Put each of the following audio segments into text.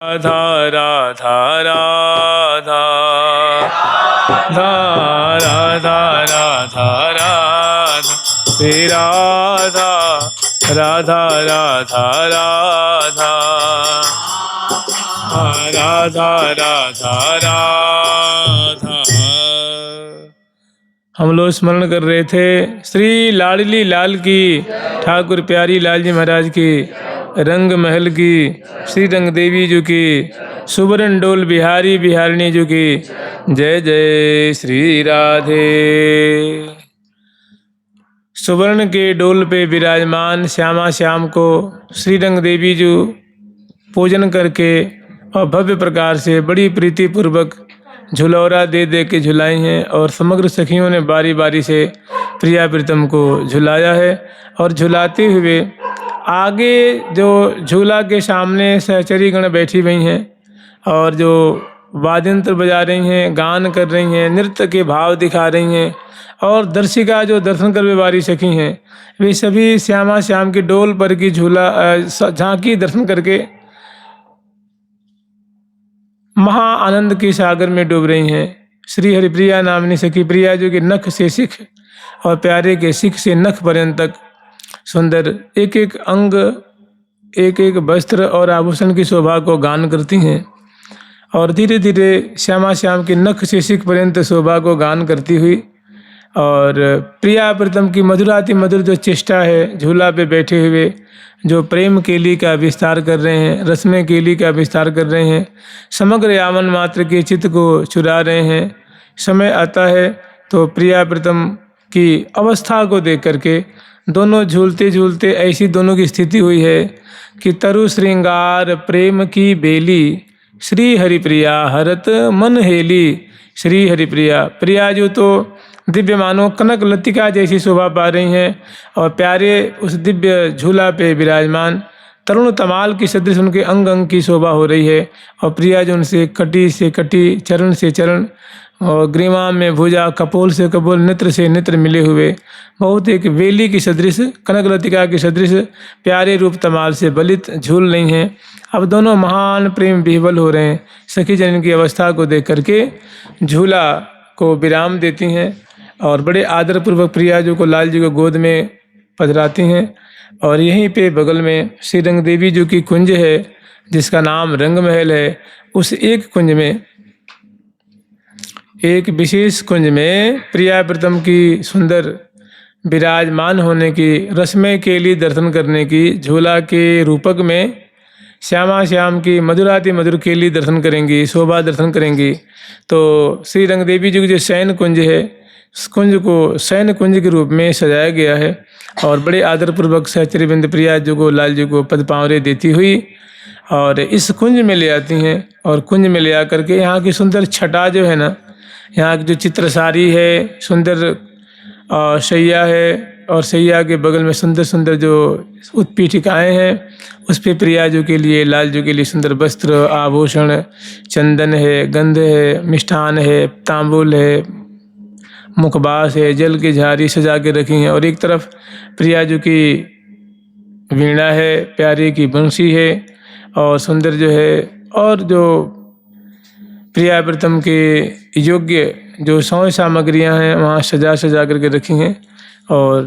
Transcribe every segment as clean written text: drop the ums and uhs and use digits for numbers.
राधा राधा राधा राधा राधा राधा हे राधा राधा राधा राधा राधा राधा राधा। हम लोग स्मरण कर रहे थे श्री लाडली लाल की, ठाकुर प्यारी लाल जी महाराज की, रंग महल की, श्री रंग देवी जी की, सुवर्ण डोल बिहारी बिहारिणी जी की जय जय श्री राधे। सुवर्ण के डोल पे विराजमान श्यामा श्याम को श्री रंग देवी जी पूजन करके और भव्य प्रकार से बड़ी प्रीति पूर्वक झुलौरा दे दे के झुलाई हैं और समग्र सखियों ने बारी बारी से प्रिया प्रीतम को झुलाया है। और झुलाते हुए आगे जो झूला के सामने सहचरी गण बैठी हुई हैं और जो वाद्यंत्र बजा रही हैं, गान कर रही हैं, नृत्य के भाव दिखा रही हैं और दर्शिका जो दर्शन करने वाली सखी हैं वे सभी श्यामा श्याम की डोल पर की झूला झांकी दर्शन करके महा आनंद के सागर में डूब रही हैं। श्री हरिप्रिया नामनी सखी प्रिया जो कि नख से सिख और प्यारे के सिख से नख पर्यंत तक सुंदर एक एक अंग, एक एक वस्त्र और आभूषण की शोभा को गान करती हैं और धीरे धीरे श्यामा श्याम की नख से सिख पर्यंत शोभा को गान करती हुई और प्रिया प्रीतम की मधुराति मधुर जो चेष्टा है, झूला पे बैठे हुए जो प्रेम केली का विस्तार कर रहे हैं, रस्में केली का विस्तार कर रहे हैं, समग्र यावन मात्र के चित्त को चुरा रहे हैं। समय आता है तो प्रिया प्रीतम की अवस्था को देख करके दोनों झूलते झूलते ऐसी दोनों की स्थिति हुई है कि तरु श्रृंगार प्रेम की बेली, श्री हरिप्रिया हरत मन हेली। श्री हरिप्रिया प्रिया जो तो दिव्य मानो कनक लतिका जैसी शोभा पा रही हैं और प्यारे उस दिव्य झूला पे विराजमान तरुण तमाल की सदृश उनके अंग अंग की शोभा हो रही है और प्रिया जो उनसे कटी से कटी, चरण से चरण और ग्रीवा में भुजा, कपोल से कपोल, नेत्र से नेत्र मिले हुए बहुत एक वेली की सदृश, कनक लतिका की सदृश प्यारे रूप तमाल से बलित झूल रही हैं। अब दोनों महान प्रेम विह्वल हो रहे हैं। सखी जन की अवस्था को देख करके झूला को विराम देती हैं और बड़े आदरपूर्वक प्रिया जी को लाल जी को गोद में पधराती हैं और यहीं पे बगल में श्री रंग देवी जी की कुंज है जिसका नाम रंग महल है। उस एक कुंज में, एक विशेष कुंज में प्रिया प्रीतम की सुंदर विराजमान होने की, रस्में के लिए दर्शन करने की, झूला के रूपक में श्यामा श्याम की मधुराति मधुर के लिए दर्शन करेंगी, शोभा दर्शन करेंगी। तो श्री रंग देवी जी की जो शयन कुंज है इस कुंज को शयन कुंज के रूप में सजाया गया है और बड़े आदरपूर्वक सहचरी बिंद प्रिया जी को लाल जी को पद पाँवरे देती हुई और इस कुंज में ले आती हैं और कुंज में ले आकर के यहाँ की सुंदर छटा जो है ना, यहाँ की जो चित्रसारी है, सुंदर शैया है और शैया के बगल में सुंदर सुंदर जो उत्पीठिकाएँ हैं उस पे प्रिया जी के लिए, लाल जी के लिए सुंदर वस्त्र, आभूषण, चंदन है, गंध है, मिष्ठान है, तांबुल है, मुखबास है, जल की झारी सजा के रखी हैं और एक तरफ प्रिया जी की वीणा है, प्यारे की बंसी है और सुंदर जो है और जो प्रिया प्रीतम के योग्य जो सौ सामग्रियां हैं वहाँ सजा सजा करके रखी हैं और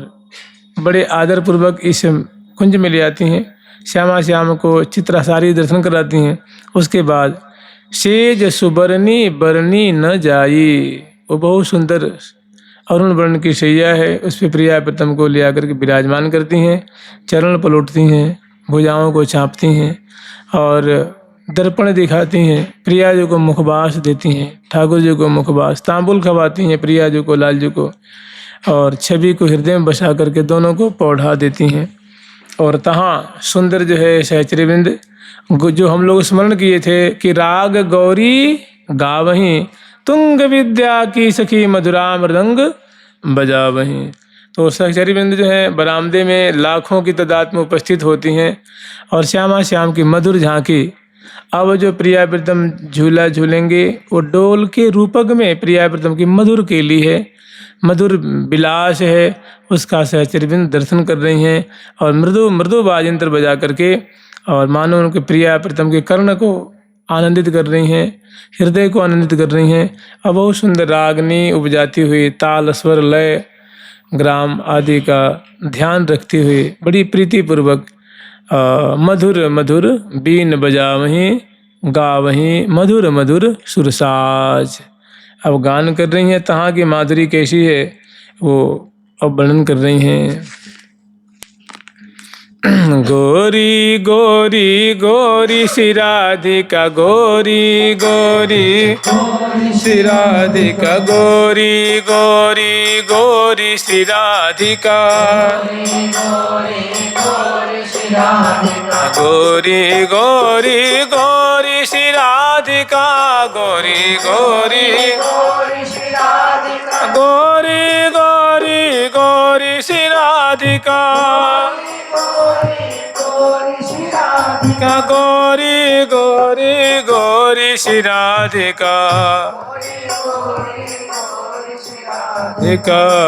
बड़े आदरपूर्वक इस कुंज में ले आती हैं। श्यामा श्याम को चित्रसारी दर्शन कराती हैं। उसके बाद सेज सुबरनी बरनी न जाई, वो बहुत सुंदर अरुण वर्ण की शैया है, उस पर प्रिया प्रीतम को ले आकर के विराजमान करती हैं, चरण पलटती हैं, भुजाओं को चाँपती हैं और दर्पण दिखाती हैं। प्रिया जी को मुखबास देती हैं, ठाकुर जी को मुखबास, तांबुल खवाती हैं प्रिया जी को, लाल जी को और छवि को हृदय में बसा करके दोनों को पौढ़ा देती हैं। और तहाँ सुंदर जो है सहचरी वृंद जो हम लोग स्मरण किए थे कि राग गौरी गावहीं, तुंग विद्या की सखी मधुरा मृदंग बजावहीं। तो सहचरी वृंद जो है बरामदे में लाखों की तादाद में उपस्थित होती हैं और श्यामा श्याम की मधुर झांकी। अब जो प्रिया प्रीतम झूला झूलेंगे वो डोल के रूपक में प्रिया प्रीतम की मधुर केली है, मधुर विलास है, उसका सहचरी वृंद दर्शन कर रही हैं और मृदु मृदु वाजयंत्र बजा करके और मानो उनके प्रिया प्रीतम के कर्ण को आनंदित कर रही हैं, हृदय को आनंदित कर रही हैं। और बहुत सुंदर रागनी उपजाती हुई ताल स्वर लय ग्राम आदि का ध्यान रखते हुए बड़ी प्रीतिपूर्वक मधुर मधुर बीन बजावहीं गावहीं मधुर मधुर सुरसाज। अब गान कर रही हैं, तहाँ की माधुरी कैसी है वो अब वर्णन कर रही हैं। गोरी गोरी गोरी श्री राधिका, गोरी गोरी श्री राधिका, गोरी गोरी गोरी श्री राधिका, गोरी गोरी गोरी श्री राधिका, गोरी गोरी गोरी गोरी गोरी श्री राधिका, गोरी गोरी गोरी श्री राधिका,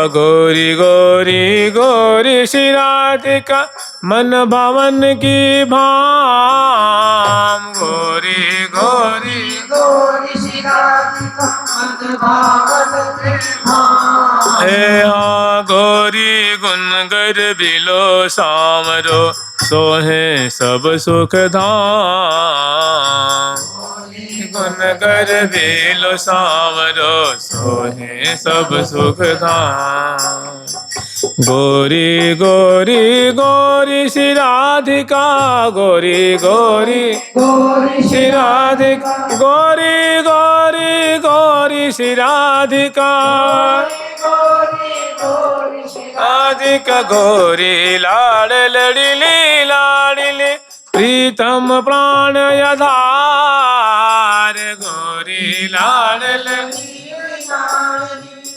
गोरी गोरी गोरी श्री राधिका, मन भवन की भाम, गोरी गोरी गोरी श्री राधिका, मन भवन की भाम। हे हाँ गोरी गुण गर बिलो सामरो, सोहे सब सुख धाम, गुण गर बिलो सामरो, सोहे सब सुख धाम। गोरी गोरी गोरी श्री राधिका, गोरी गोरी गोरी श्री राधिका, गोरी गोरी गोरी श्री राधिका, राधिका गोरी लाड़ लड़िली लाड़िली प्रीतम प्राण आधार, गोरी लाड़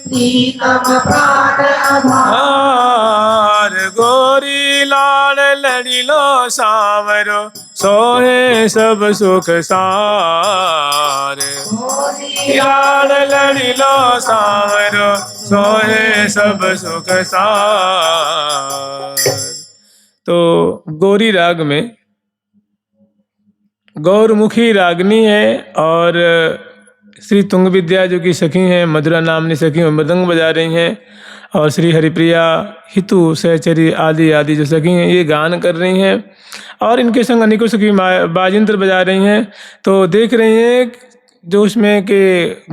प्रीतम प्राण आधार, गोरी लाड़ लड़िलो सावरो, सोहे सब सुख सार, लाड़ लड़िलो सावरो, सोहे सब सुख सार। तो गौरी राग में गौरमुखी रागनी है और श्री तुंग विद्या जो कि सखी हैं, मधुरा नामनी सखी और मृदंग बजा रही हैं, और श्री हरिप्रिया हितु सहचरी आदि आदि जो सखी हैं ये गान कर रही हैं, और इनके संग अनेकों सखी बाजिंत्र बजा रही हैं। तो देख रही हैं जो उसमें कि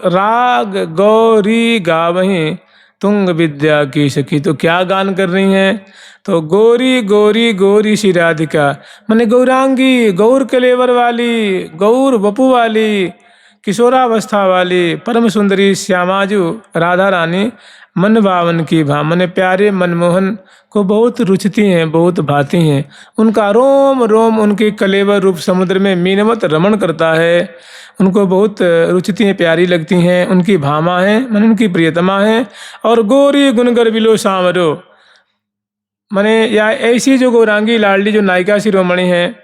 राग गौरी गावहीं तुंग विद्या की सखी, तो क्या गान कर रही हैं? तो गोरी गोरी गोरी श्री राधिका माने गौरांगी, गौर कलेवर वाली, गौर वपु वाली, किशोरावस्था वाली परम सुंदरी श्यामाजू राधा रानी मन भावन की भा मने प्यारे मनमोहन को बहुत रुचती हैं, बहुत भाती हैं। उनका रोम रोम उनके कलेवर रूप समुद्र में मीनवत रमण करता है, उनको बहुत रुचती हैं, प्यारी लगती हैं, उनकी भामा हैं मन उनकी प्रियतमा हैं। और गोरी गुणगर बिलो सांवरो माने या ऐसी जो गौरांगी लाडली जो नायिका शिरोमणि हैं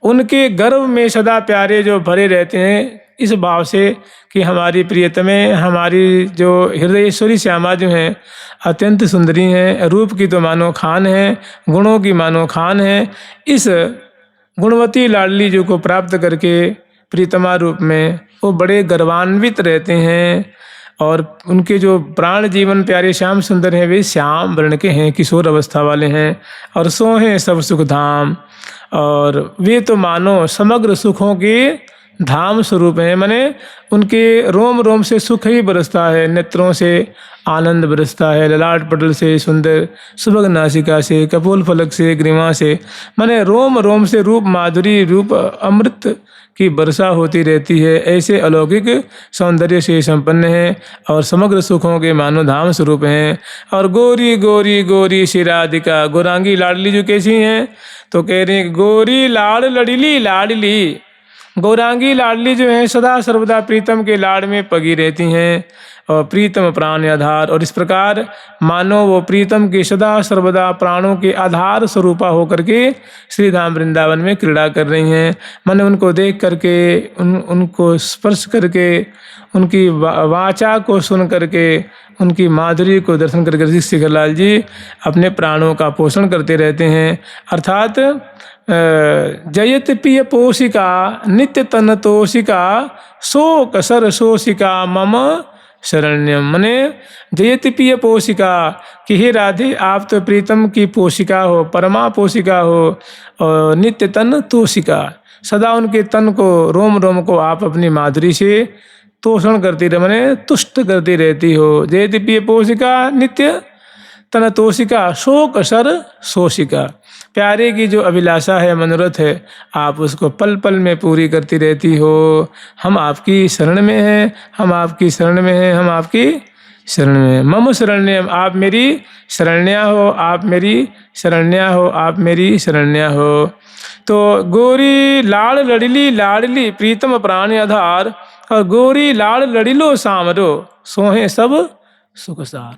उनके गर्भ में सदा प्यारे जो भरे रहते हैं, इस भाव से कि हमारी प्रियतमे हमारी जो हृदयेश्वरी श्यामा जो हैं अत्यंत सुंदरी हैं, रूप की तो मानो खान हैं, गुणों की मानो खान हैं। इस गुणवती लाडली जो को प्राप्त करके प्रियतमा रूप में वो बड़े गर्वान्वित रहते हैं, और उनके जो प्राण जीवन प्यारे श्याम सुंदर हैं वे श्याम वर्ण के हैं, किशोर अवस्था वाले हैं, और सो हैं सब सुख धाम, और वे तो मानो समग्र सुखों के धाम स्वरूप हैं। माने उनके रोम रोम से सुख ही बरसता है, नेत्रों से आनंद बरसता है, ललाट पटल से सुंदर सुभग नासिका से, कपोल फलक से, ग्रीवा से, माने रोम रोम से रूप माधुरी, रूप अमृत की वर्षा होती रहती है। ऐसे अलौकिक सौंदर्य से संपन्न हैं और समग्र सुखों के मानो धाम स्वरूप हैं। और गोरी गोरी गोरी श्री राधिका, गौरांगी लाडली जो कैसी हैं? तो कह रहे हैं गोरी लाड़ लड़िली लाडली, गौरांगी लाडली जो है सदा सर्वदा प्रीतम के लाड़ में पगी रहती हैं और प्रीतम प्राण आधार, और इस प्रकार मानो वो प्रीतम के सदा सर्वदा प्राणों के आधार स्वरूपा होकर के श्री धाम वृंदावन में क्रीड़ा कर रही हैं। मैंने उनको देख करके उनको स्पर्श करके उनकी वाचा को सुन करके उनकी माधुरी को दर्शन करके शिखरलाल जी अपने प्राणों का पोषण करते रहते हैं। अर्थात जयत पिय पोषिका नित्य तन तोषिका शोक सर शोषिका मम शरण्यम। मने जयति पिय पोषिका कि हे राधे आप तो प्रीतम की पोषिका हो, परमा पोषिका हो, और नित्य तन तोषिका, सदा उनके तन को रोम रोम को आप अपनी माधुरी से तोषण करती रह मने तुष्ट करती रहती हो। जयति पिय पोषिका नित्य तन तोषिका शोक सर शोषिका, प्यारे की जो अभिलाषा है, मनोरथ है, आप उसको पल पल में पूरी करती रहती हो। हम आपकी शरण में हैं, हम आपकी शरण में हैं, हम आपकी शरण में हैं। मम शरण्यम, आप मेरी शरण्या हो, आप मेरी शरण्या हो, आप मेरी शरण्या हो। तो गोरी लाड़ लड़िली लाडली प्रीतम प्राण आधार, और गोरी लाड़ लड़िलो सामरो सोहे सब सुखसार।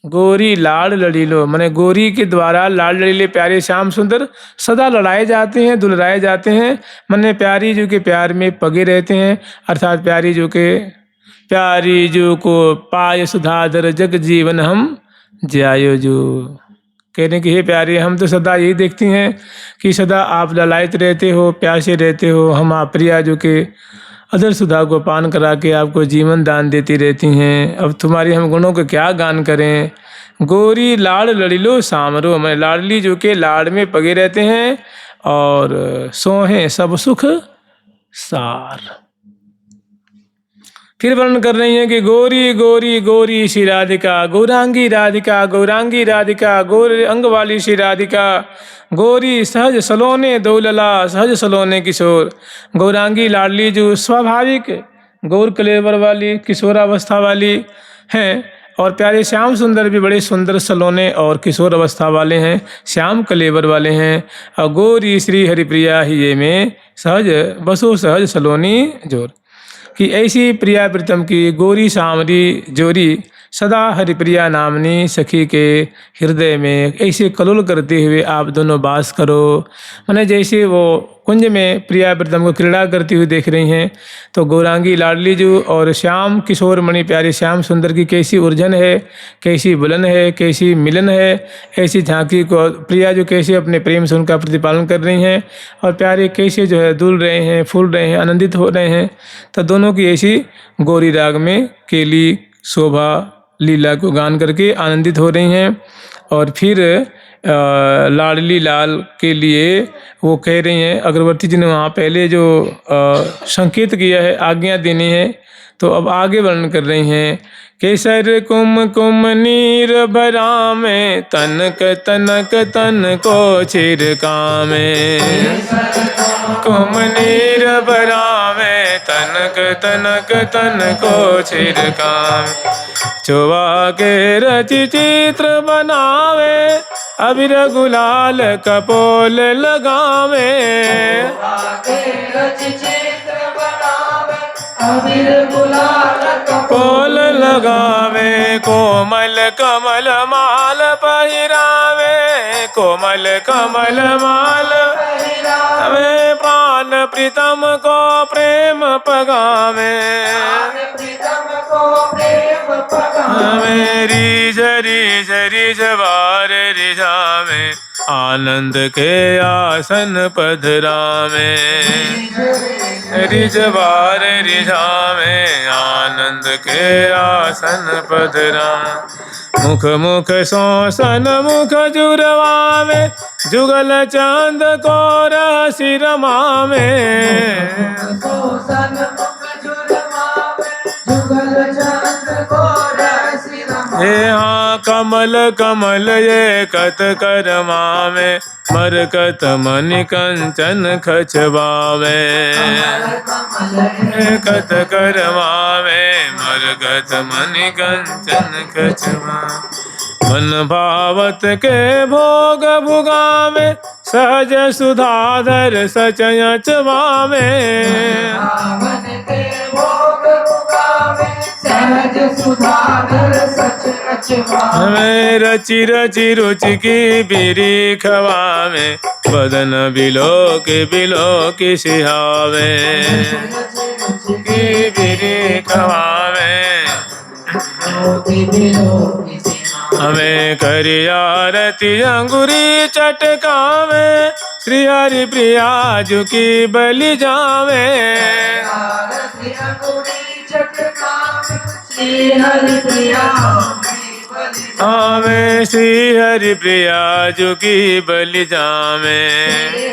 गोरी लाड़ लड़ीलो मने गोरी के द्वारा लाड़ लड़ीले प्यारे श्याम सुंदर सदा लड़ाए जाते हैं, दुलराए जाते हैं, मने प्यारी जो के प्यार में पगे रहते हैं, अर्थात प्यारी जो को पाय सुधाधर जग जीवन हम ज्यायो जो। कहने की हे प्यारे, हम तो सदा यही देखती हैं कि सदा आप ललायत रहते हो, प्यासे रहते हो, हम आप प्रिया जो के अदर सुधा को पान करा के आपको जीवन दान देती रहती हैं। अब तुम्हारी हम गुणों को क्या गान करें। गोरी लाड़ लड़िलो सामरो, मैं लाडली जो के लाड़ में पगे रहते हैं, और सोहें सब सुख सार। फिर वर्णन कर रही हैं कि गोरी गोरी गोरी श्री राधिका, गौरांगी राधिका, गौरांगी राधिका, गौर अंग वाली श्री राधिका, गोरी सहज सलोने दौलला, सहज सलोने किशोर। गौरांगी लाडली जो स्वाभाविक गौर कलेवर वाली किशोरावस्था वाली हैं, और प्यारे श्याम सुंदर भी बड़े सुंदर सलोने और किशोर अवस्था वाले हैं, श्याम कलेवर वाले हैं। और गोरी श्री हरिप्रिया ही ये में सहज बसो सहज सलोनी जोर, कि ऐसी प्रिया प्रीतम की गोरी सामरी जोरी सदा हरिप्रिया नामनी सखी के हृदय में ऐसे कलोल करते हुए आप दोनों वास करो। माने जैसे वो कुंज में प्रिया प्रीतम को क्रीड़ा करती हुई देख रही हैं, तो गौरांगी लाडली जू और श्याम किशोर मणि प्यारे श्याम सुंदर की कैसी उर्जन है, कैसी बुलन है, कैसी मिलन है, ऐसी झांकी को प्रिया जो कैसे अपने प्रेम से उनका प्रतिपालन कर रही हैं, और प्यारे कैसे जो है दुल रहे हैं, फूल रहे हैं, आनंदित हो रहे हैं। तो दोनों की ऐसी गौरी राग में केली शोभा लीला को गान करके आनंदित हो रही हैं। और फिर लाडली लाल के लिए वो कह रही हैं, अग्रवर्ती जी ने वहाँ पहले जो संकेत किया है, आज्ञा देनी है, तो अब आगे वर्णन कर रही हैं। केसर कुम कुम नीर भरामे, तनक तनक तन को छिड़कामे। कुम नीर भरामे, तनक तनक तन को छिड़कामे। चोवा के रचि चित्र बनावे, अबीर गुलाल कपोल लगावे। कपोल लगावे, कोमल कमल माल पहिरावे, कोमल कमल माल पहिरावे। प्राण प्रीतम को प्रेम पगावे, रिझ रिझ रिझवार रिझावे, आनंद के आसन पधरावे। रिझवार रिझावे, आनंद के आसन पधरावे। मुख मुख सोसन मुख जुरवावे, जुगल चांद को रसी रमावे। हाँ कमल कमल ये कत करमावे, मरकत मनि कंचन खचवावे। कत करमावे, मरकत मनि कंचन खचवावे। मन भावत के भोग भुगावे, सहज सुधाधर सचय चवावे। रचि रचि रुचि की बिरी खवावे, बदन बिलो के सिहावे। की बिरी खवावे, हमें करिया रति अंगुरी चटकावे, श्री हरि प्रिया झुकी बलि जावे। आरती अंगुरी चटकावे, श्री हरि प्रिया हमें श्री हरि प्रिया झुकी बलि जावे,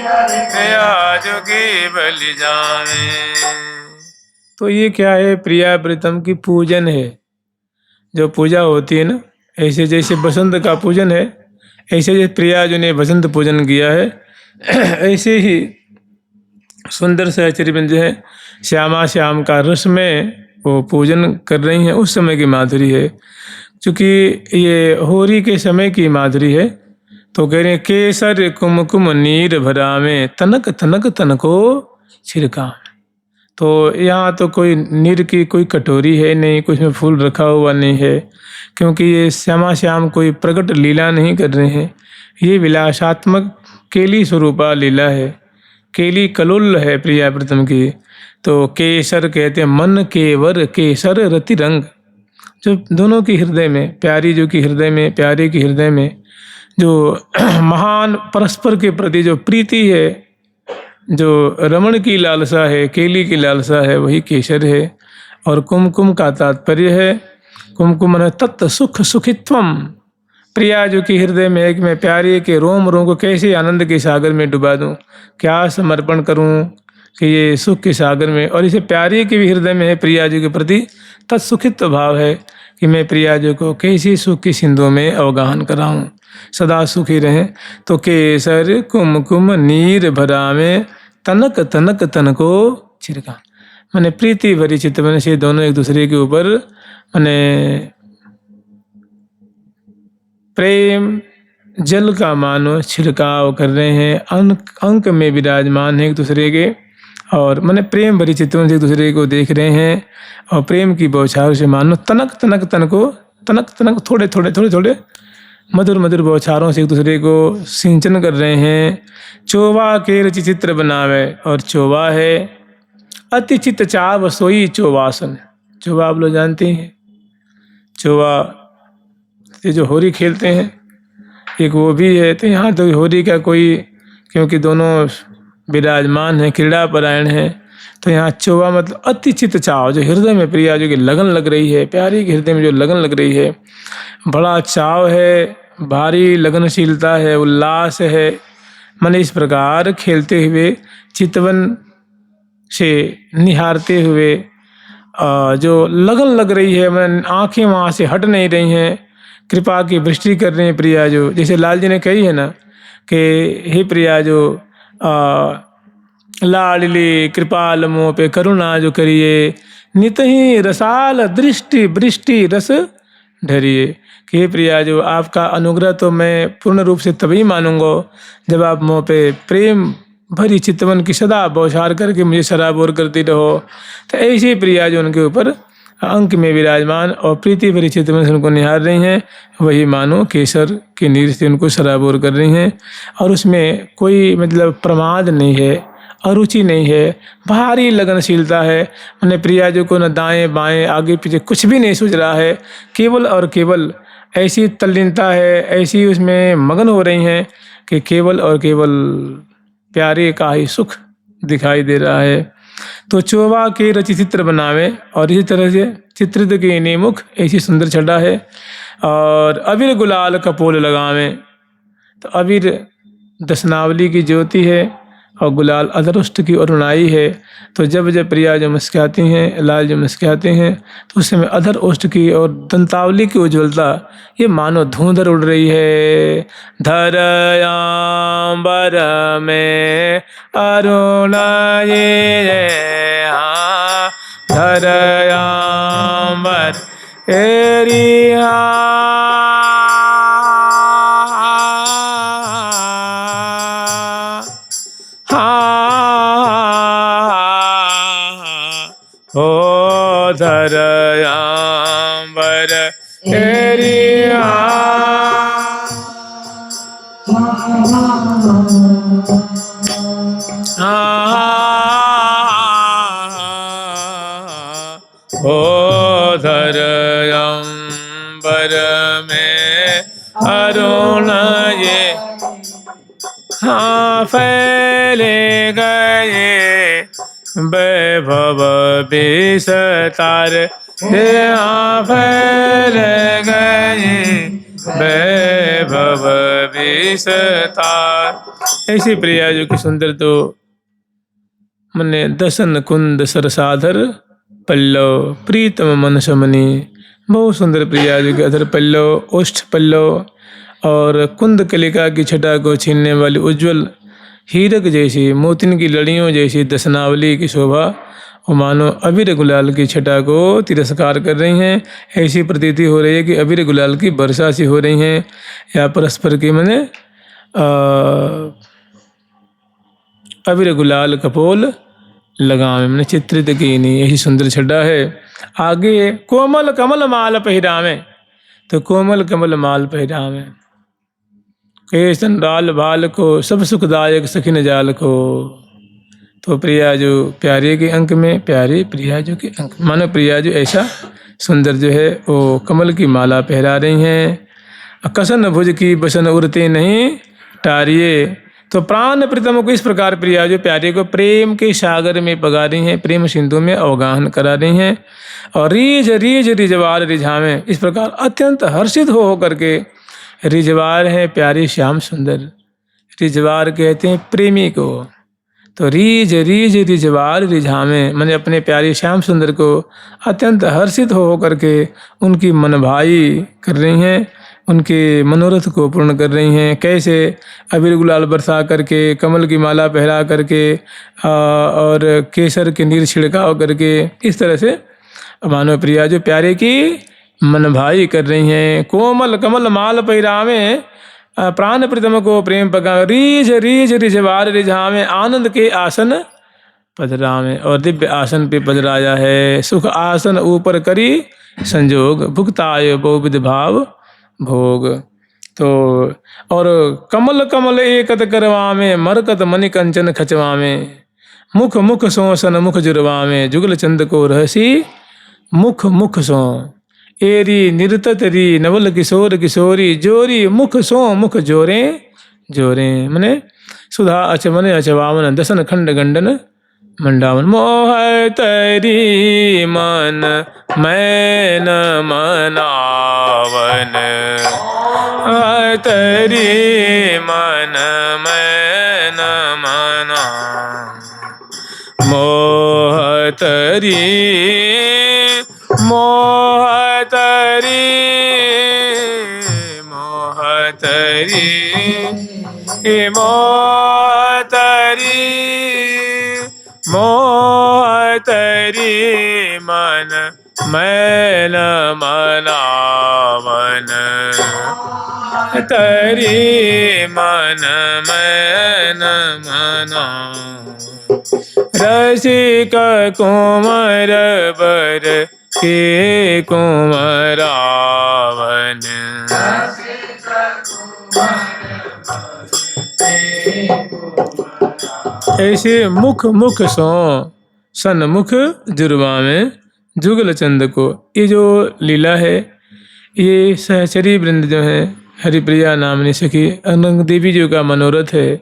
प्रिया झुकी बलि जावे। तो ये क्या है? प्रिया प्रीतम की पूजन है। जो पूजा होती है ना, ऐसे जैसे बसंत का पूजन है, ऐसे जैसे प्रिया जी ने बसंत पूजन किया है, ऐसे ही सुंदर सहचरी जो है श्यामा श्याम का रस में वो पूजन कर रही हैं। उस समय की माधुरी है, क्योंकि ये होरी के समय की माधुरी है। तो कह रहे हैं केसर कुमकुम नीर भरा में, तनक तनक तनको छिड़का। तो यहाँ तो कोई नीर की कोई कटोरी है नहीं, कुछ में फूल रखा हुआ नहीं है, क्योंकि ये श्यामा श्याम कोई प्रकट लीला नहीं कर रहे हैं। ये विलासात्मक केली स्वरूपा लीला है, केली कलोल है प्रिया प्रीतम की। तो केसर कहते हैं मन केवर केसर रति रंग, जो दोनों की हृदय में प्यारी, जो की हृदय में प्यारे की हृदय में जो महान परस्पर के प्रति जो प्रीति है, जो रमण की लालसा है, केली की लालसा है, वही केसर है। और कुमकुम का तात्पर्य है, कुमकुम है तत्त सुख सुखित्वम। प्रिया जो कि हृदय में एक मैं प्यारे के रोम रोम को कैसे आनंद के सागर में डुबा दूं, क्या समर्पण करूं कि ये सुख के सागर में। और इसे प्यारे के भी हृदय में है प्रिया जी के प्रति तत्सुखित्व भाव है कि मैं प्रिया जी को कैसी सुख की सिंधु में अवगाहन कराऊं, सदा सुखी रहें। तो केसर कुमकुम नीर भरा में, तनक तनक तनको छिड़का। मैंने प्रीति भरी चित्त में से दोनों एक दूसरे के ऊपर मैंने प्रेम जल का मानो छिड़काव कर रहे हैं, अंक में विराजमान है एक दूसरे के। और मैंने प्रेम भरी चित्तों से एक दूसरे को देख रहे हैं, और प्रेम की बौछार से मानो तनक तनक तन को, तनक तनक थोड़े थोड़े थोड़े थोड़े मधुर मधुर बौछारों से एक दूसरे को सिंचन कर रहे हैं। चोवा के रचि चित्र बनावे, और चोवा है अति चित्त चाव सोई चोवासन। चोवा आप लोग जानते हैं, चोवा ये जो होरी खेलते हैं एक वो भी है। तो यहाँ तो होरी का कोई, क्योंकि दोनों विराजमान हैं, क्रीड़ा परायण हैं, तो यहाँ चोवा मतलब अति चित्त चाव, जो हृदय में प्रिया जो कि लगन लग रही है, प्यारी के हृदय में जो लगन लग रही है, बड़ा चाव है, भारी लगनशीलता है, उल्लास है। मन इस प्रकार खेलते हुए चितवन से निहारते हुए जो लगन लग रही है, मन आंखें वहाँ से हट नहीं रही हैं, कृपा की वृष्टि कर रहे हैं प्रिया जो। जैसे लाल जी ने कही है ना कि हे प्रिया जो लाडली कृपाल मोह पे करुणा जो करिए, नित ही रसाल दृष्टि वृष्टि रस ढरिए। कि हे प्रिया जो आपका अनुग्रह तो मैं पूर्ण रूप से तभी मानूंगा जब आप मोह पे प्रेम भरी चितवन की सदा बौछार करके मुझे सराबोर करती रहो। तो ऐसी प्रिया जो उनके ऊपर अंक में विराजमान और प्रीति भरी चितवन से उनको निहार रही हैं, वही मानो केसर की नीर से उनको सराबोर कर रही हैं। और उसमें कोई मतलब प्रमाद नहीं है, अरुचि नहीं है, भारी लगनशीलता है। मैंने प्रिया जो को न दाएं बाएं आगे पीछे कुछ भी नहीं सोच रहा है, केवल और केवल ऐसी तल्लीनता है, ऐसी उसमें मगन हो रही हैं कि केवल और केवल प्यारे का ही सुख दिखाई दे रहा है। तो चोवा के रचि चित्र बनावे, और इसी तरह से चित्रित के निमुख ऐसी सुंदर छटा है। और अबीर गुलाल कपोल लगावे, तो अबीर दशनावली की ज्योति है और गुलाल अधरुष्ट की अरुणाई है। तो जब जब प्रिया जो मुस्कुराती हैं, लाल जो मुस्कुराते हैं, तो उस समय अधर ओष्ठ की और दंतावली की उज्ज्वलता ये मानो धुंधर उड़ रही है। धरयांबर में अरुणाई धरयांबर एरिया हो धरयांबर एरिया हो धरयांबर में ले गए, वैभव विस्तार यहाँ फैल गए, वैभव विस्तार। ऐसी प्रिया जो कि सुंदर तो मने दसन कुंद सरसाधर पल्लव प्रीतम मन समनी। बहुत सुंदर प्रिया जो कि अधर पल्लव ओष्ठ पल्लव और कुंद कलिका की छटा को छीनने वाली उज्जवल हीरक जैसी मोतिन की लड़ियों जैसी दसनावली की शोभा और मानो अबीर गुलाल की छटा को तिरस्कार कर रही हैं। ऐसी प्रतीति हो रही है कि अबीर गुलाल की वर्षा सी हो रही हैं या परस्पर की मने अबीर गुलाल कपोल लगावे मैंने चित्रित की नहीं। ऐसी सुंदर छटा है। आगे कोमल कमल माल पहिरावे, तो कोमल कमल माल पहिरावे, केसन डाल भाल को सब सुखदायक सखिन जाल को। तो प्रिया जो प्यारे के अंक में प्यारे प्रिया जो के अंक मानो प्रिया जो ऐसा सुंदर जो है वो कमल की माला पहरा रही हैं। कसन भुज की बसन उड़ते नहीं टारिये। तो प्राण प्रीतम को इस प्रकार प्रिया जो प्यारे को प्रेम के सागर में पगा रही हैं, प्रेम सिंधु में अवगाहन करा रही हैं। और रीझ रीझ रिझवार रिझावें, इस प्रकार अत्यंत हर्षित हो करके रिझवार है प्यारे श्याम सुंदर। रिझवार कहते हैं प्रेमी को। तो रीझ रीझ रिझवार रिझावें मैंने अपने प्यारे श्याम सुंदर को अत्यंत हर्षित हो करके उनकी मनभाई कर रही हैं, उनके मनोरथ को पूर्ण कर रही हैं। कैसे अबीर गुलाल बरसा करके, कमल की माला पहरा करके और केसर के नीर छिड़काव करके, इस तरह से मानव प्रिया जो प्यारे की मनभाई कर रही हैं। कोमल कमल माल पहिरावे प्राण प्रीतम को प्रेम पका, रीझ रीझ रिझवार रिझावे आनंद के आसन पधरावे। और दिव्य आसन पे पधराया है, सुख आसन ऊपर करी संजोग, भुगताय बहुविध भाव भोग। तो और कमल कमल एकत करवावे, मरकत मणि कंचन खचवावे, मुख मुख सोसन मुख जुरवावे, जुगल चंद को रहसी मुख मुख सो। एरी निरतत री नवल किशोर किशोरी, जोरी मुख सो मुख जोरे जोरे। मने सुधा अचमने अचवावन, दसन खंड गंडन मंडावन। मोह तरी मन मैन मनावन, तरी मन मैन मना। मोह तरी मोह तरी मोह तरी मोह तरी मोह तरी मन मैन मनावन, तरी मन मैन मना। रसिक कुंवर बर के कुंवरावन, ऐसे मुख मुख सो सन्मुख जुर्वा में जुगल चंद को। ये जो लीला है ये सहचरी वृंद जो है हरिप्रिया नामनी सखी अनंग देवी जी का मनोरथ है।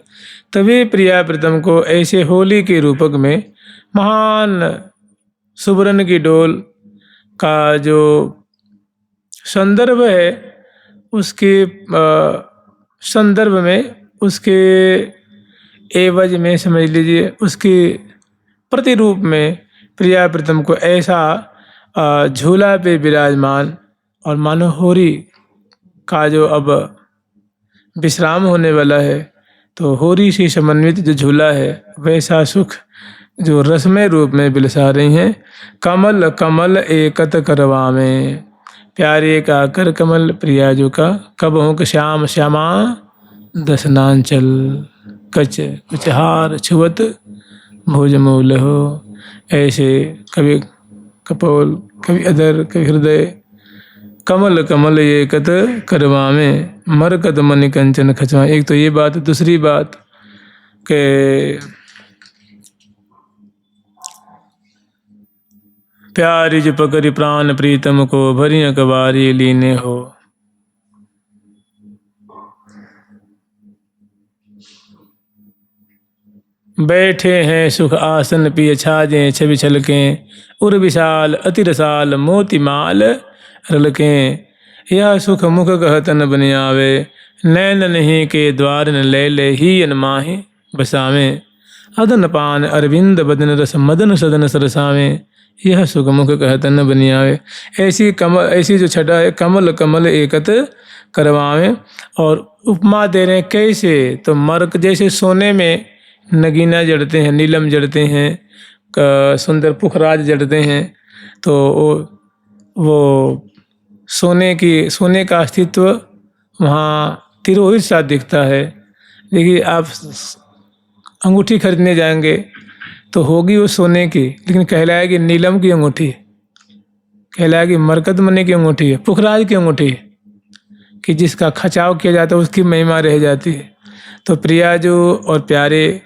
तभी प्रिया प्रीतम को ऐसे होली के रूपक में महान सुबरन की डोल का जो संदर्भ है उसके संदर्भ में, उसके एवज में समझ लीजिए, उसके प्रतिरूप में प्रिया प्रीतम को ऐसा झूला पे विराजमान और मानो होरी का जो अब विश्राम होने वाला है, तो होरी से समन्वित जो झूला है वैसा सुख जो रसमय रूप में बिलसा रही हैं। कमल कमल एकत करवावे, प्यारे का कर कमल प्रिया जो का कब हो कि श्याम श्यामा दसनांचल, कच कुचहार छुवत भोजमूल हो। ऐसे कभी कपोल कभी अदर कभी हृदय, कमल कमल एकत करवावे, मरकत मणि कंचन खचवा। एक तो ये बात, दूसरी बात के प्यारी जो पकड़ी प्राण प्रीतम को, भरी अकबारी लीने हो। बैठे हैं सुख आसन पिय छाजें छवि छलकें, उर विशाल अति रसाल मोती माल रलकें। यह सुख मुख कहत न बन आवे, नैन नहीं के द्वार न ले ही अन माहे बसावें। अदन पान अरविंद बदन रस मदन सदन सरसावें, यह सुख मुख कहत न बन आवे। ऐसी जो छटा है, कमल कमल एकत करवावें। और उपमा दे रहे हैं कैसे, तो मर्क जैसे सोने में नगीना जड़ते हैं, नीलम जड़ते हैं, सुंदर पुखराज जड़ते हैं, तो वो सोने का अस्तित्व वहाँ तिरोहित सा दिखता है। देखिए आप अंगूठी खरीदने जाएंगे तो होगी वो सोने की, लेकिन कहलाएगी नीलम की अंगूठी, कहलाएगी मरकत मनी की अंगूठी है, पुखराज की अंगूठी है, कि जिसका खचाव किया जाता है उसकी महिमा रह जाती है। तो प्रियाजू और प्यारे,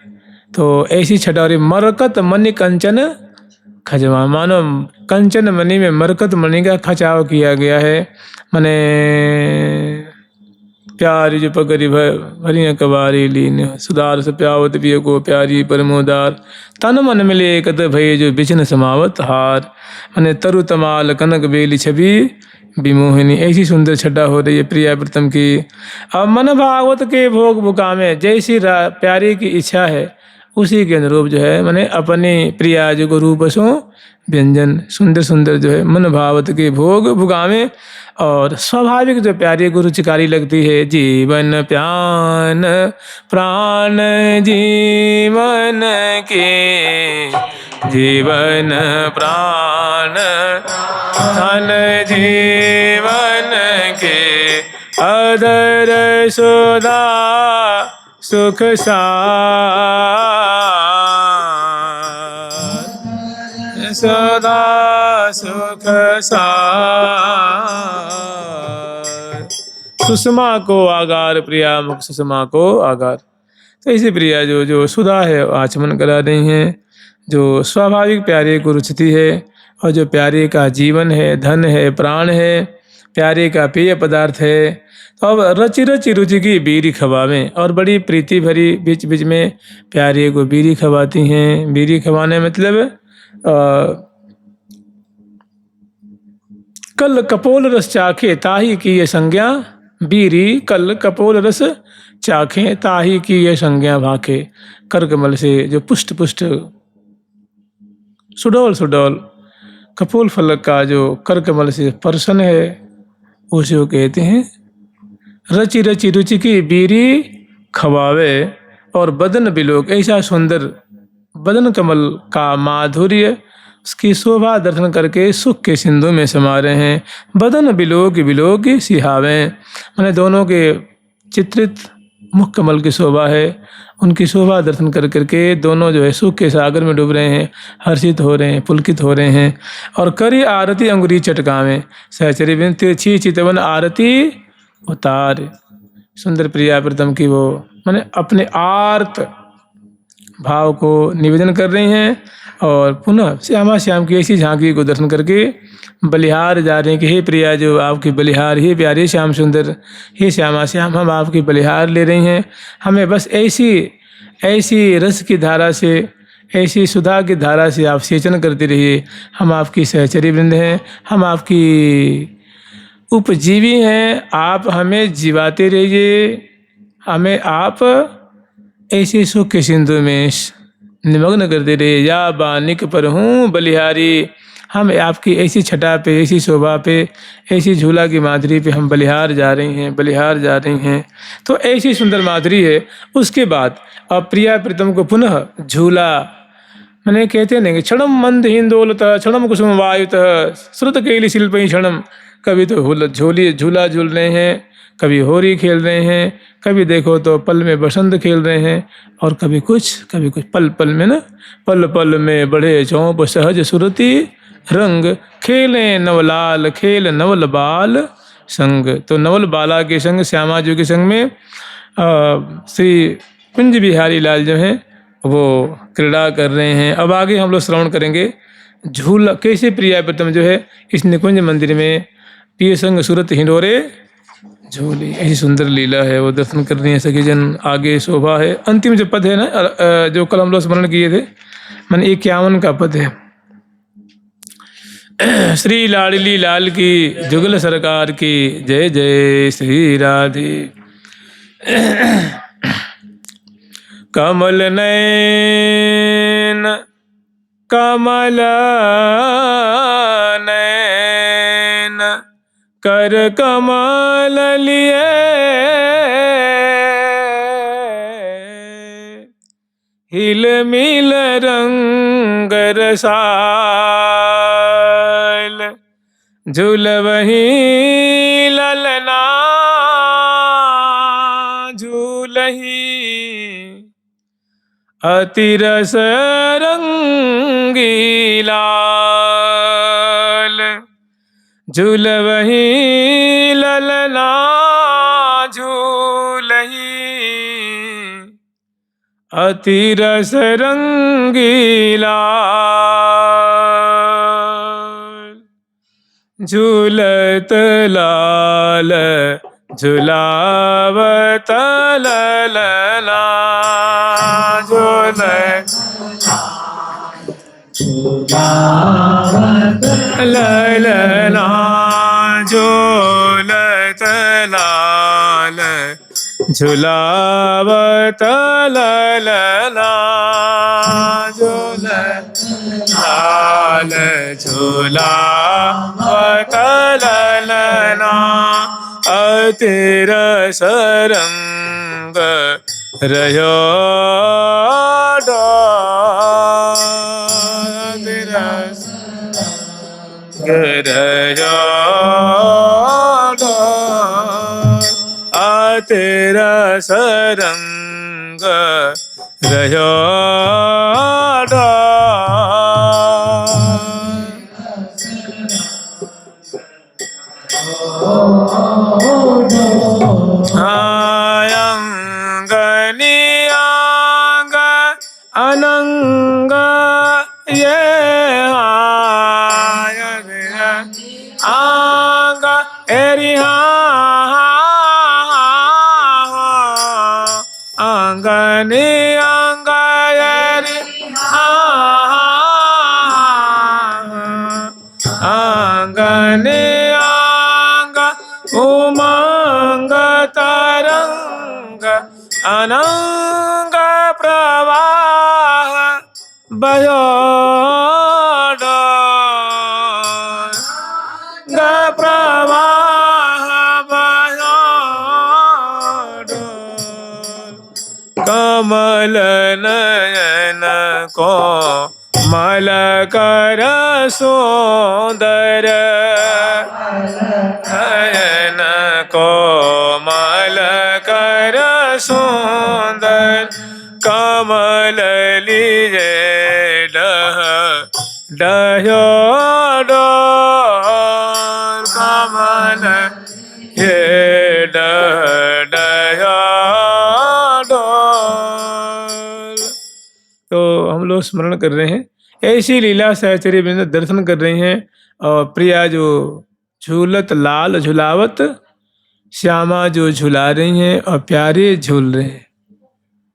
तो ऐसी छठौरी मरकत मणि कंचन खजवा, मानो कंचन मणि में मरकत मणि का खचाव किया गया है। माने प्यारी जो पगरी भरी कबारी लीन, सुधार से प्यावत पिय को प्यारी परमोदार, तन मन मिले कत भय जो बिचन समावत हार। माने तरु तमाल कनक बेली छवि विमोहिनी, ऐसी सुंदर छटा हो रही है प्रिया प्रीतम की। अब मन भागवत के भोग भुकामे, जैसी प्यारी की इच्छा है उसी के अनुरूप जो है मैंने अपने प्रिया जो को रूप सो व्यंजन सुंदर सुंदर जो है मन भावत के भोग भुगावे। और स्वाभाविक जो प्यारी को रुचिकारी लगती है, जीवन प्यान प्राण जीवन के, जीवन प्राण धन जीवन के, अदर सुधा सुख सार, सदा सुख सार। सुषमा को आगार प्रिया मुख सुषमा को आगार। तो इसी प्रिया जो सुधा है आचमन करा रही हैं, जो स्वाभाविक प्यारे को रुचती है, और जो प्यारे का जीवन है, धन है, प्राण है, प्यारे का पेय पदार्थ है। तो अब रचि रचि रुचि की बीरी खवावें, और बड़ी प्रीति भरी बीच बीच में प्यारे को बीरी खवाती हैं। बीरी खवाने मतलब कल कपोल रस चाखे ताही की ये संज्ञा बीरी, कल कपोल रस चाखे ताही की ये संज्ञा भाखे। कर कमल से जो पुष्ट पुष्ट सुडौल सुडौल कपोल फलक का जो कर कमल से पर्सन है उसे वो कहते हैं रचि रचि रुचि की बीरी खवावे। और बदन बिलोक, ऐसा सुंदर बदन कमल का माधुर्य, उसकी शोभा दर्शन करके सुख के सिंधु में समा रहे हैं। बदन बिलोक बिलोक सिहावे, मैंने दोनों के चित्रित मुख कमल की शोभा है, उनकी शोभा दर्शन कर करके दोनों जो है सुख के सागर में डूब रहे हैं, हर्षित हो रहे हैं, पुलकित हो रहे हैं। और करी आरती अंगुरी चटकावें, सहचरी बिन तिरछी चितवन आरती उतार। सुंदर प्रिया प्रीतम की वो मैंने अपने आर्त भाव को निवेदन कर रही हैं, और पुनः श्यामा श्याम की ऐसी झांकी को दर्शन करके बलिहार जा रहे हैं कि हे प्रिया जो आपकी बलिहार, हे प्यारे श्याम सुंदर, हे श्यामा श्याम, हम आपकी बलिहार ले रही हैं। हमें बस ऐसी रस की धारा से, ऐसी सुधा की धारा से आप सेचन करते रहिए। हम आपकी सहचरी वृंद हैं, हम आपकी उपजीवी हैं, आप हमें जीवाते रहिए। हमें आप ऐसे सुख के सिंधु में निमग्न करते रहिए। या बानिक पर हूँ बलिहारी, हम आपकी ऐसी छटा पे, ऐसी शोभा पे, ऐसी झूला की माधुरी पे हम बलिहार जा रही हैं, बलिहार जा रही हैं। तो ऐसी सुंदर माधुरी है। उसके बाद अब प्रिया प्रीतम को पुनः झूला, मैंने कहते नहीं कि क्षणम मंद हिंदोलत क्षणम कुसुम वायुत श्रुत केली शिल्पी क्षणम। कभी तो झूला झूल रहे हैं, कभी होरी खेल रहे हैं, कभी देखो तो पल में बसंत खेल रहे हैं, और कभी कुछ पल पल में ना, पल पल में बढ़े चौंप सहज सुरती रंग, खेलें नवलाल खेल नवल बाल संग। तो नवल बाला के संग, श्यामा जी के संग में श्री कुंज बिहारी लाल जो हैं वो क्रीड़ा कर रहे हैं। अब आगे हम लोग श्रवण करेंगे झूला कैसे प्रिया प्रीतम जो है इस निकुंज मंदिर में पिय संग सूरत हिंडोरे झूली, ऐसी सुंदर लीला है, वो दर्शन करनी है सखी जन। आगे शोभा है। अंतिम जो पद है ना, जो कल हम लोग स्मरण किए थे, मन 51 का पद है। श्री लाडली लाल की, जुगल सरकार की जय जय श्री राधे। कमल नयन कमल नयन कर कमल लिए, हिल मिल रंग रसाल, झूलवही ललना झूलही, अति रस रंगी लाल, झूलवही ललना झूलही, अति रस रंगी लाल, झूलत लाल झुलावत ललना, झूलत ललना झूलत लाल, झुलावत ललना, झूलत लाल झुलावत ललना, अति रस रंग रयो डाल, रस रयो डाल, अति रस रंग रयो आयंगनियांग अनंग ये आंग एरिहा आंगनि अंग आंगनि अंग उमंग तरंग अनंग प्रवाह भयो ग प्रवाह भयो कमल नयन को मल कर सुंदर, नयन को मल कर सुंदर, कमल लिए डह्यो डोर, कमल ये डह्यो डोर। तो हम लोग स्मरण कर रहे हैं, ऐसी लीला सहचर्य वृंद दर्शन कर रहे हैं। और प्रिया जो झूलत लाल झुलावत, श्यामा जो झुला रही हैं और प्यारे झूल रहे हैं।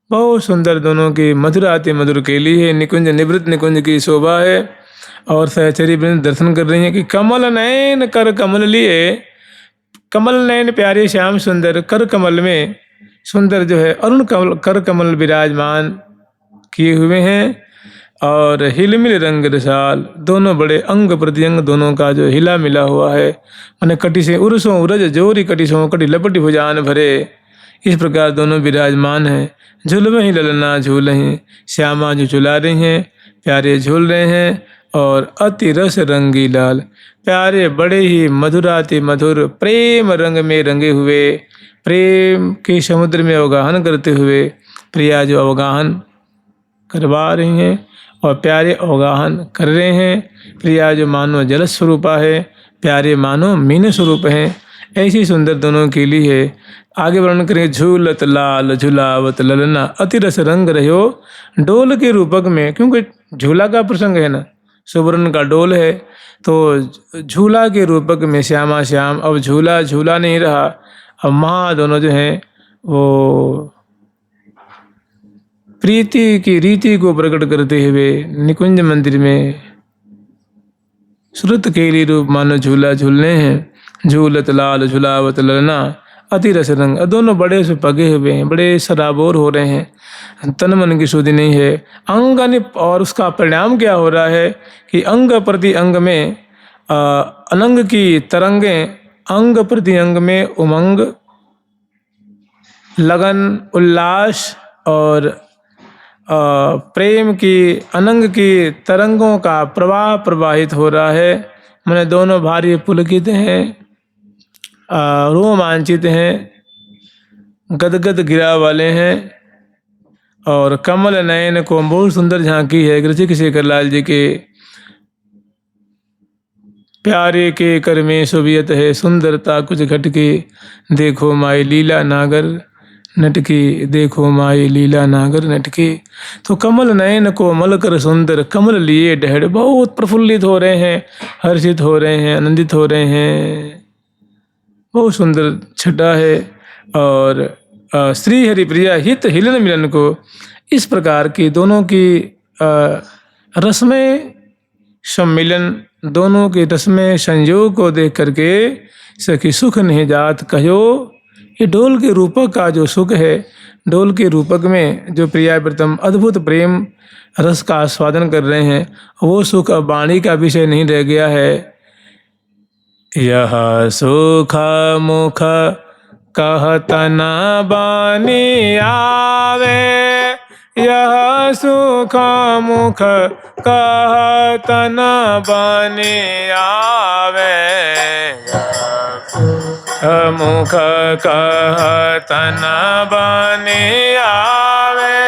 बहुत सुंदर दोनों की मधुर आते मधुर केली है, निकुंज निवृत्त निकुंज की शोभा है। और सहचरी वृंद दर्शन कर रही हैं कि कमल नयन कर कमल लिए, कमल नयन प्यारे श्याम सुंदर, कर कमल में सुंदर जो है अरुण कमल कर कमल विराजमान किए हुए हैं। और हिलमिल रंग रसाल, दोनों बड़े अंग प्रत्यंग दोनों का जो हिला मिला हुआ है, मैंने कटी से उर्सों उरज जोरी कटी सो कटी लपटी भुजान भरे, इस प्रकार दोनों विराजमान हैं। झूलवे ही ललना झूल हैं, श्यामा जो झुला रही हैं, प्यारे झूल रहे हैं। और अति रस रंगी लाल, प्यारे बड़े ही मधुराति मधुर प्रेम रंग में रंगे हुए, प्रेम के समुद्र में अवगाहन करते हुए प्रिया जो अवगाहन करवा रही हैं और प्यारे अवगाहन कर रहे हैं। प्रिया जो मानो जल स्वरूपा है, प्यारे मानो मीन स्वरूप हैं। ऐसी सुंदर दोनों के लिए है। आगे वर्णन करेंगे, झूलत लाल झुलावत ललना, अति रस रंग रहो डोल के रूपक में, क्योंकि झूला का प्रसंग है ना, सुवर्ण का डोल है, तो झूला के रूपक में श्यामा श्याम अब झूला झूला नहीं रहा, और माँ दोनों जो हैं वो प्रीति की रीति को प्रकट करते हुए निकुंज मंदिर में श्रुत केली रूप मानो झूला झूलने हैं। झूलत लाल झुलावत ललना अति रस रंग। दोनों बड़े से पगे हुए हैं, बड़े सराबोर हो रहे हैं, तन मन की शुद्धि नहीं है। अंग और उसका परिणाम क्या हो रहा है कि अंग प्रति अंग में अनंग की तरंगें, अंग प्रति अंग में उमंग, लगन, उल्लास और प्रेम की अनंग की तरंगों का प्रवाह प्रवाहित हो रहा है। मैंने दोनों भारी पुलकित हैं, रोमांचित हैं, गदगद गिरा वाले हैं और कमल नयन को बहुत सुंदर झांकी है। कृषि शेखर लाल जी के प्यारे के कर में सुबियत है सुंदरता कुछ घटके, देखो माई लीला नागर नटके, देखो माई लीला नागर नटके। तो कमल नयन को मल कर सुंदर कमल लिए डहड़ बहुत प्रफुल्लित हो रहे हैं, हर्षित हो रहे हैं, आनंदित हो रहे हैं। बहुत सुंदर छटा है। और श्री हरिप्रिया हित हिलन मिलन को इस प्रकार की दोनों की रसमय सम्मिलन, दोनों के रसमय संयोग को देख करके सखी सुख नहीं जात कहो। ये डोल के रूपक का जो सुख है, डोल के रूपक में जो प्रिया प्रीतम अद्भुत प्रेम रस का आस्वादन कर रहे हैं, वो सुख अब वाणी का विषय नहीं रह गया है। यह सुख मुख कहत न बानी आवे, यह सुख मुख कहत न बानी आवे, मुख कहत न बानी आवे,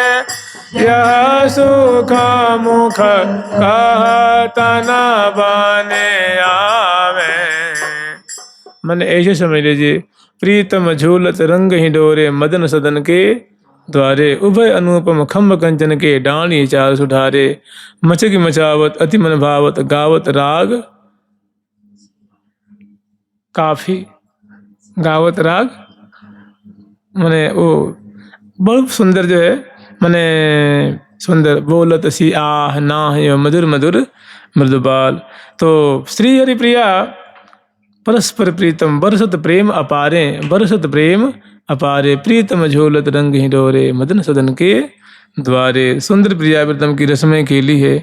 यह सुख मुख कहत न बानी आवे। मन ऐसे समझ लीजिए, प्रीतम झूलत रंग ही डोरे मदन सदन के द्वारे, उभय अनुपम खम्ब कंचन के डाणी चार सुधारे, मचक मचावत अति मन भावत गावत राग काफी, गावत राग मने वो बहुत सुंदर जो है, मने सुंदर बोलत सी आह नाह यो मधुर मधुर मृदुबाल। तो श्री हरिप्रिया परस्पर प्रीतम बरसत प्रेम अपारे, बरसत प्रेम अपारे, प्रीतम झोलत रंग ही डोरे मदन सदन के द्वारे। सुंदर प्रिया प्रीतम की रस्में खेली है,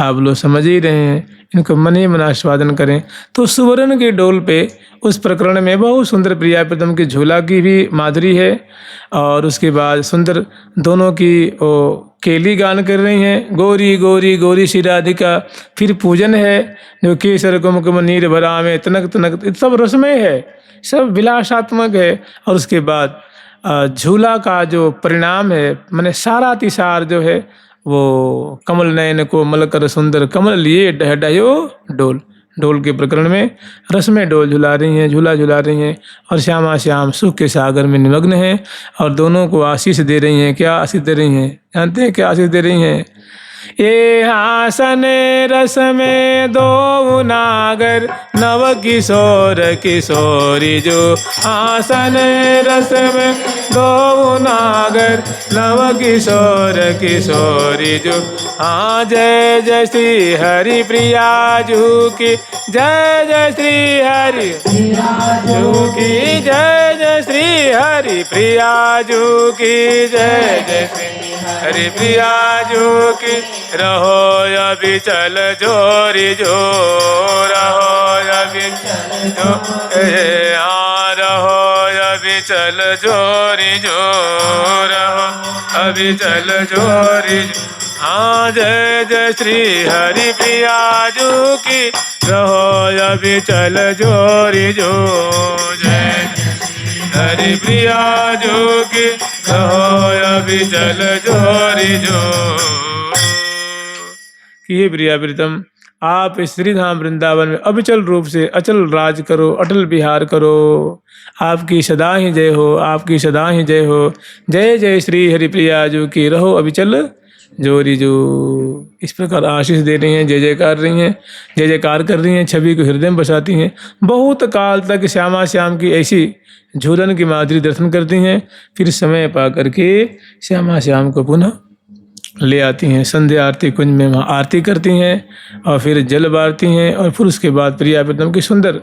आप लोग समझ ही रहे हैं। इनको मन ही मन आस्वादन करें। तो सुवर्ण के डोल पे उस प्रकरण में बहुत सुंदर प्रिया प्रीतम की झूला की भी माधुरी है, और उसके बाद सुंदर दोनों की वो केली गान कर रही हैं, गोरी गोरी गोरी श्री राधिका। फिर पूजन है जो केसर कुमकुम नीर भरा में तनक तनक, सब रसमय है, सब विलासात्मक है। और उसके बाद झूला का जो परिणाम है, मैंने सारा तिसार जो है वो कमल नयन को मलकर सुंदर कमल लिए डहडयो डोल। डोल के प्रकरण में रसमय डोल झुला रही हैं, झूला झुला रही हैं, और श्यामा श्याम सुख के सागर में निमग्न हैं, और दोनों को आशीष दे रही हैं। क्या आशीष दे रही हैं? जानते हैं क्या आशीष दे रही हैं? ये आसन रस में दो नागर नव किशोर किशोरी, जो आसन रस में दो नागर नव किशोर किशोरी, जो हाँ जय जय श्री हरि प्रिया जू की, जय जय श्री हरि जू की, जय जय श्री हरि प्रिया जू की, जय जय श्री हरि प्रिया जू की। रहो अभी चल जोरी जो, रहो अभी जो रहो अभी चल जोरी जो, रहो अभी चल जोरी जो। हाँ जय जय श्री हरि प्रिया जू की, रहो अभी चल जोरी जो, जय हरि प्रिया जू की, रहो अभी चल जोरी जो। कि हे प्रिया प्रीतम, आप श्रीधाम वृंदावन में अविचल रूप से अचल राज करो, अटल विहार करो। आपकी सदा ही जय हो, आपकी सदा ही जय हो। जय जय श्री हरिप्रिया जू की, रहो अविचल जोरी जो इस प्रकार आशीष दे रही हैं, जय जयकार रही हैं, जय जयकार कर रही हैं, छवि को हृदय में बसाती हैं। बहुत काल तक श्यामा श्याम की ऐसी झूलन की माधुरी दर्शन करती हैं, फिर समय पा करके श्यामा श्याम को पुनः ले आती हैं। संध्या आरती कुंज में वहाँ आरती करती हैं और फिर जल बारती हैं और फिर उसके बाद प्रिया प्रीतम की सुंदर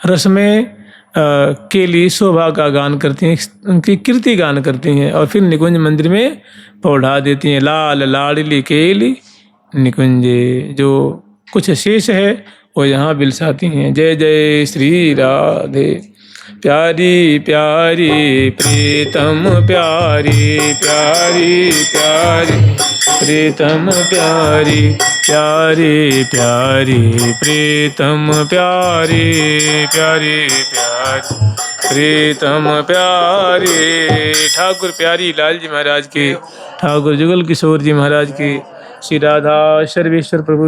रसमय के लिए शोभा का गान करती हैं, उनकी कीर्ति गान करती हैं और फिर निकुंज मंदिर में पौधा देती हैं। लाल लाडली केली निकुंज, जो कुछ शेष है वो यहाँ बिलसाती हैं। जय जय श्री राधे, प्यारी प्यारी प्रीतम प्यारी प्यारी प्यारी प्रीतम प्यारी प्यारी प्यारी प्रीतम प्यारी प्यारी प्यारी प्रीतम प्यारी। ठाकुर प्यारी लाल जी महाराज की, ठाकुर जुगल किशोर जी महाराज की, श्री राधा सर्वेश्वर प्रभु